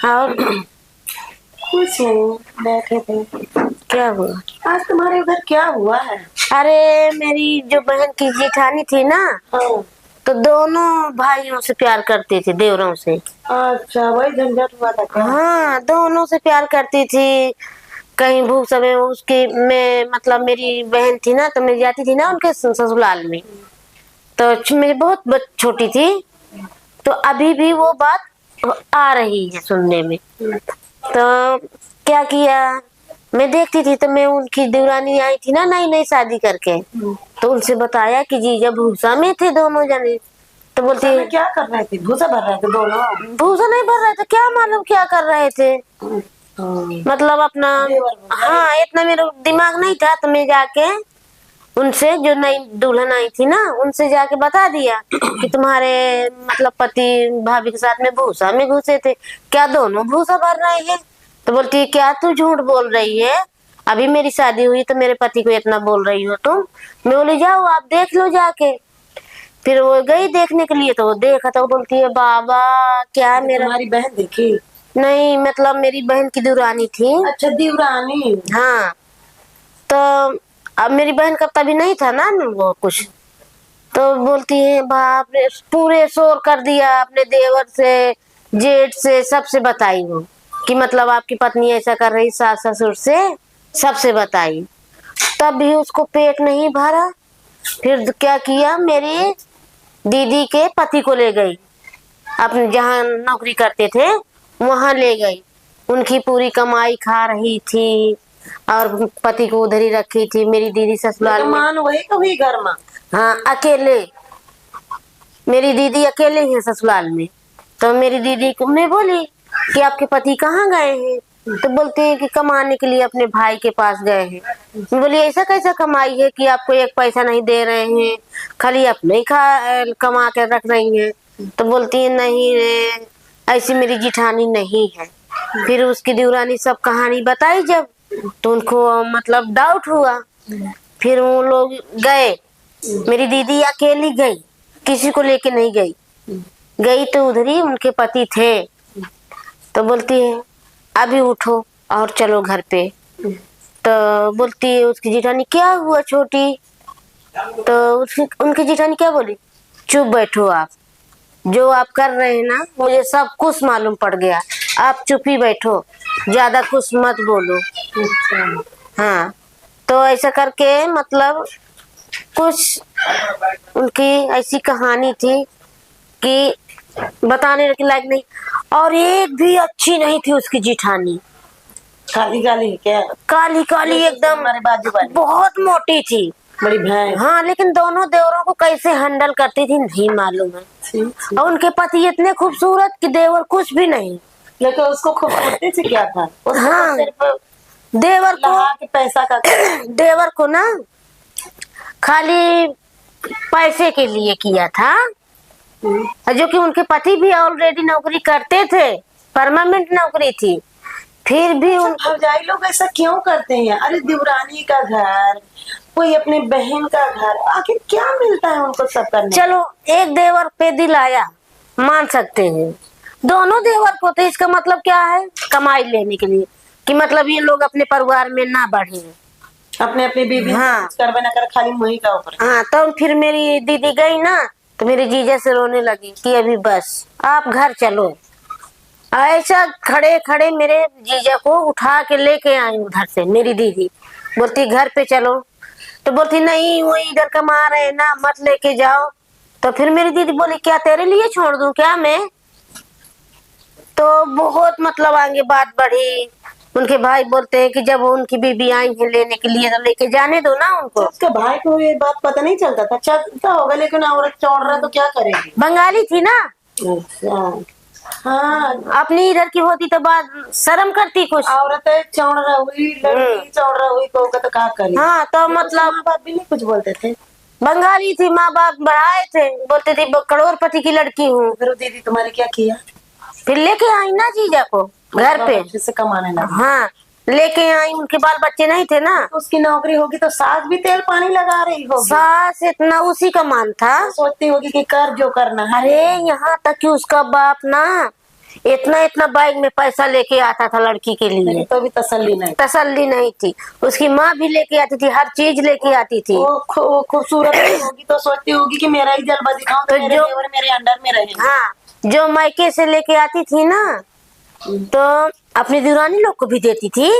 और कुछ नहीं, बैठे थे। क्या हुआ? आज तुम्हारे उधर क्या हुआ है? अरे मेरी जो बहन की जेठानी थी ना, हाँ। तो दोनों भाइयों से प्यार करती थी, देवरों से। अच्छा, वही झंझट हुआ था क्या? हाँ, दोनों से प्यार करती थी। कहीं भूख समय उसकी मैं मतलब मेरी बहन थी ना, तो मैं जाती थी ना उनके ससुराल में। तो मेरी बहुत छोटी थी, तो अभी भी वो बात आ रही है सुनने में। तो क्या किया, मैं देखती थी तो मैं उनकी देवरानी आई थी ना नई नई शादी करके, तो उनसे बताया कि जीजा भूसा में थे दोनों जने। तो बोलती समय क्या कर रहे थे? भूसा भर रहे थे दोनों? भूसा नहीं भर रहे थे, क्या मालूम क्या कर रहे थे। मतलब अपना, हाँ इतना मेरा दिमाग नहीं था, तो मैं जाके उनसे जो नई दुल्हन आई थी ना, उनसे जाके बता दिया कि तुम्हारे मतलब पति भाभी के साथ में भूसा में घुसे थे, क्या दोनों भूसा भर रहे हैं। तो बोलती है क्या तू झूठ बोल रही है, अभी मेरी शादी हुई तो मेरे पति को इतना बोल रही हो तुम। मैं बोली जाओ आप देख लो जाके। फिर वो गई देखने के लिए, तो वो देखा तो बोलती है बाबा क्या मेरा। तुम्हारी बहन देखी? नहीं मतलब मेरी बहन की दुरानी थी। अच्छा, देवरानी। हाँ, तो अब मेरी बहन का तभी नहीं था ना वो कुछ। तो बोलती है बाप रे, पूरे शोर कर दिया अपने देवर से, जेठ से, सबसे बताई वो कि मतलब आपकी पत्नी ऐसा कर रही, सास ससुर से सबसे बताई। तब भी उसको पेट नहीं भरा। फिर क्या किया, मेरी दीदी के पति को ले गई, अपने जहाँ नौकरी करते थे वहां ले गई। उनकी पूरी कमाई खा रही थी और पति को उधर ही रखी थी मेरी दीदी ससुराल में। मान वही कभी घर में? हाँ अकेले, मेरी दीदी अकेले है ससुराल में। तो मेरी दीदी को मैं बोली कि आपके पति कहाँ गए हैं, तो बोलते हैं कि कमाने के लिए अपने भाई के पास गए हैं। मैं बोली ऐसा कैसा कमाई है कि आपको एक पैसा नहीं दे रहे हैं, खाली अपने ही कमा कर रख रही हैं। तो बोलती है नहीं रे, ऐसी मेरी जिठानी नहीं है। फिर उसकी देवरानी सब कहानी बताई जब, तो उनको मतलब डाउट हुआ। फिर वो लोग गए, मेरी दीदी अकेली गई, किसी को लेके नहीं गई। गई तो उधर ही उनके पति थे। तो बोलती है अभी उठो और चलो घर पे। तो बोलती है उसकी जेठानी क्या हुआ छोटी, तो उसकी उनकी जेठानी क्या बोली, चुप बैठो आप, जो आप कर रहे हैं ना मुझे सब कुछ मालूम पड़ गया, आप चुप ही बैठो, ज्यादा कुछ मत बोलो। हाँ, तो ऐसा करके मतलब कुछ उनकी ऐसी कहानी थी कि बताने के लायक नहीं। और एक भी अच्छी नहीं थी उसकी जेठानी, काली काली है क्या? काली काली एकदम, हमारे बाजू वाली बहुत मोटी थी, बड़ी भैंस। हाँ लेकिन दोनों देवरों को कैसे हैंडल करती थी नहीं मालूम है। और उनके पति इतने खूबसूरत कि देवर कुछ भी नहीं। लेकिन उसको खूबसूरती से क्या था? उसको हाँ, तो सिर्फ देवर को, लगा के पैसा का देवर को ना खाली पैसे के लिए किया था। जो कि उनके पति भी ऑलरेडी नौकरी करते थे, परमानेंट नौकरी थी, फिर भी उन भौजाई लोग ऐसा क्यों करते हैं? अरे देवरानी का घर, कोई अपने बहन का घर, आखिर क्या मिलता है उनको सब करने? चलो एक देवर पे दिल आया मान सकते हैं, दोनों देवर को तो इसका मतलब क्या है, कमाई लेने के लिए, कि मतलब ये लोग अपने परिवार में ना बढ़े। अपने अपनी बीवी हाँ, कर ना कर खाली मुही का ऊपर। हाँ तो फिर मेरी दीदी गई ना, तो मेरी जीजा से रोने लगी कि अभी बस आप घर चलो। ऐसा खड़े खड़े मेरे जीजा को उठा के लेके आई उधर से मेरी दीदी, बोलती घर पे चलो। तो बोलती नहीं वो इधर कमा रहे हैं ना, मत लेके जाओ। तो फिर मेरी दीदी बोली क्या तेरे लिए छोड़ दूं क्या मैं। तो बहुत मतलब आगे बात बढ़ी। उनके भाई बोलते हैं कि जब उनकी बीबी आई है लेने के लिए तो लेके जाने दो ना उनको। उसके भाई को ये बात पता नहीं चलता था? चलता होगा, लेकिन औरत चौड़ रहा तो क्या करेगी? बंगाली थी ना। अच्छा। हाँ, अपनी इधर की होती तो बात शर्म करती कुछ। औरत चौड़ रहा हुई, लड़की चौड़ रहा हुई तो कहा करी। हाँ तो मतलब माँ बाप भी नहीं कुछ बोलते थे? बंगाली थी, माँ बाप बढ़ाए थे, बोलते थे करोड़पति की लड़की हूँ। फिर दीदी तुम्हारी क्या किया? फिर लेके आई ना जीजा को घर पे, फिर से कमाने लगी। हाँ लेके आई, उनके बाल बच्चे नहीं थे ना। तो उसकी नौकरी होगी तो सास भी तेल पानी लगा रही होगी। सास इतना उसी का मान था, सोचती होगी कि कर जो करना है। अरे यहाँ तक कि उसका बाप ना इतना इतना बैग में पैसा लेके आता था लड़की के लिए। तो भी तसल्ली नहीं। तसल्ली नहीं थी। उसकी माँ भी लेके आती थी, हर चीज लेके आती थी। वो खूबसूरत होगी तो सोचती होगी कि मेरा ही जलवा दिखाऊं तो मेरे देवर मेरे अंडर में रहे। हाँ, जो मायके से लेके आती थी ना, तो अपनी दुरानी लोग को भी देती थी।